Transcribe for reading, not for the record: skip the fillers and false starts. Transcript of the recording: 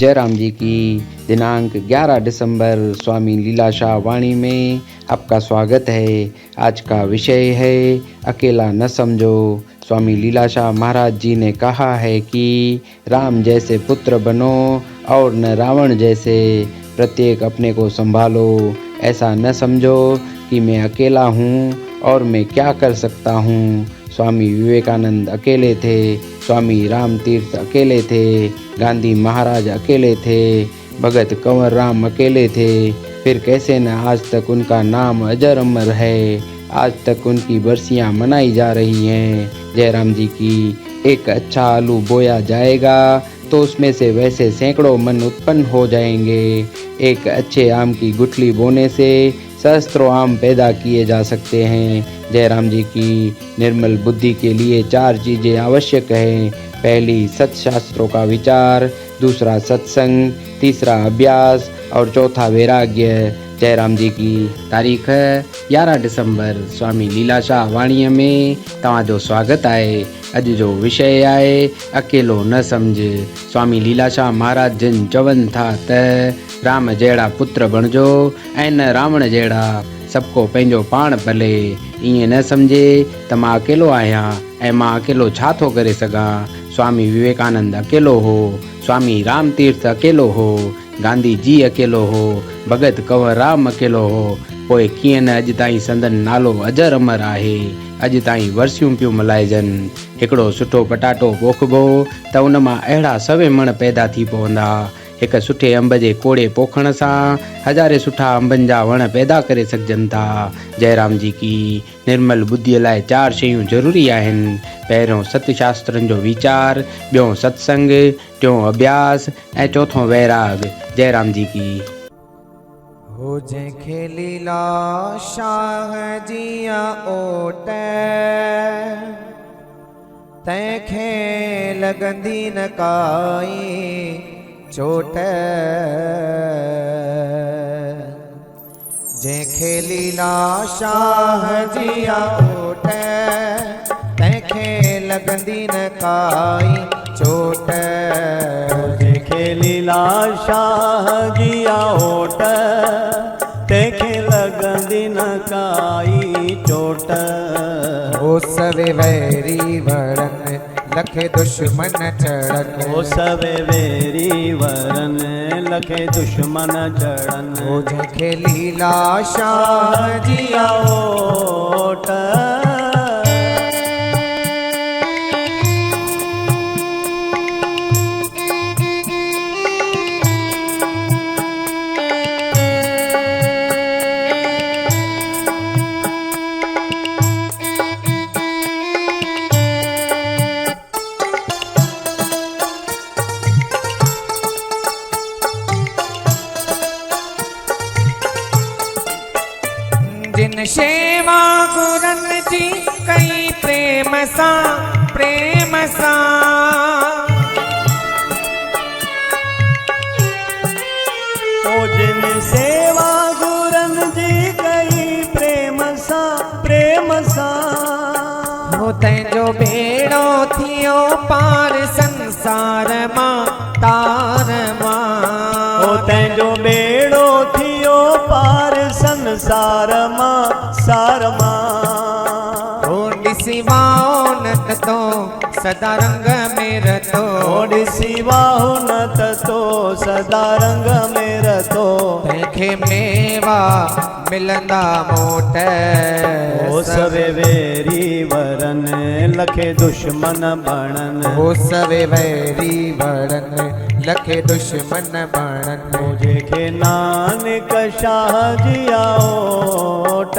जय राम जी की। दिनांक 11 दिसंबर स्वामी लीलाशाह वाणी में आपका स्वागत है। आज का विषय है अकेला न समझो। स्वामी लीलाशाह महाराज जी ने कहा है कि राम जैसे पुत्र बनो और न रावण जैसे। प्रत्येक अपने को संभालो। ऐसा न समझो कि मैं अकेला हूँ और मैं क्या कर सकता हूँ। स्वामी विवेकानंद अकेले थे, स्वामी राम तीर्थ अकेले थे, गांधी महाराज अकेले थे, भगत कंवर राम अकेले थे। फिर कैसे न आज तक उनका नाम अजर अमर है। आज तक उनकी बरसियां मनाई जा रही हैं। जय राम जी की। एक अच्छा आलू बोया जाएगा तो उसमें से वैसे सैकड़ों मन उत्पन्न हो जाएंगे। एक अच्छे आम की गुठली बोने से सहस्त्रों आम पैदा किए जा सकते हैं। जय राम जी की। निर्मल बुद्धि के लिए 4 चीज़ें आवश्यक हैं। पहली सत्शास्त्रों का विचार, दूसरा सत्संग, तीसरा अभ्यास और चौथा वैराग्य। जय राम जी की। तारीख़ 11 दिसंबर स्वामी लीलाशाह वाणीअ में तव्हांजो स्वागत आहे। अॼु जो विषय आहे अकेलो न समझ। स्वामी लीलाशाह महाराज जिन चवनि था त राम जहिड़ा पुत्र बणिजो ऐं न रावण जहिड़ा। सबको पंहिंजो पाण भले। ईअं न सम्झे त मां अकेलो आहियां ऐं मां अकेलो छा थो करे सघां। स्वामी विवेकानंद अकेलो हो, स्वामी राम तीर्थ अकेलो हो, गांधी जी अकेलो हो, भगत कंवर राम अकेलो हो। पोइ कीअं न अॼु ताईं संदन नालो अजर अमर आहे। अॼु ताईं वर्सियूं पियूं मल्हाइजनि। हिकिड़ो सुठो पटाटो पोखिबो त उन मां अहिड़ा सवे मण पैदा थी पवंदा। हिकु सुठे अंब जे कोड़े पोखण सां हज़ारे सुठा अंबनि जा वण पैदा करे सघजनि था। जय राम जी की। निर्मल बुद्धीअ लाइ 4 शयूं ज़रूरी आहिनि। पहिरियों सतशास्त्रनि जो वीचार, ॿियों सत्संग, टियों अभ्यास ऐं चौथों वैराग। जय राम जी की। हो जंहिंखे लीलाशाह जिया ओट तंहिंखे लॻंदी न काई चोट। जंहिंखे लीलाशाह जिया ओट तंहिंखे लॻंदी न काई चोट। जंहिंखे लीलाशाह जिया ओट तंहिंखे लॻंदी न काई चोट। ओ सवे वैरी वड़न लखे दुश्मन चढ़न। ओ सवे वैरी वरन लखे दुश्मन चढ़न। ओ जंहिंखे लीलाशाह जिया ओट जिन शेवा गुरन जी कई प्रेम सां प्रेम सां। ओ जिन सेवा गुरन जी कई प्रेम सां प्रेम सां। हो तंहिंजो बेड़ो थियो पार संसार मां तार मां। ओ तंहिंजो बेड़ो थियो पार संसार मां सार मां। हो ॾिसी वाओ न तो सदा रंग में रतो। ओ ॾिसी वाहु न तो सदा रंग में रतो। तंहिंखे मेवा मिलंदा मोट। ओ सवे वैरी वरन लखे दुश्मन बणन। हो सवे वैरी वड़न लखे दुश्मन बणन। ओ जंहिंखे नानक शाह जिया ओट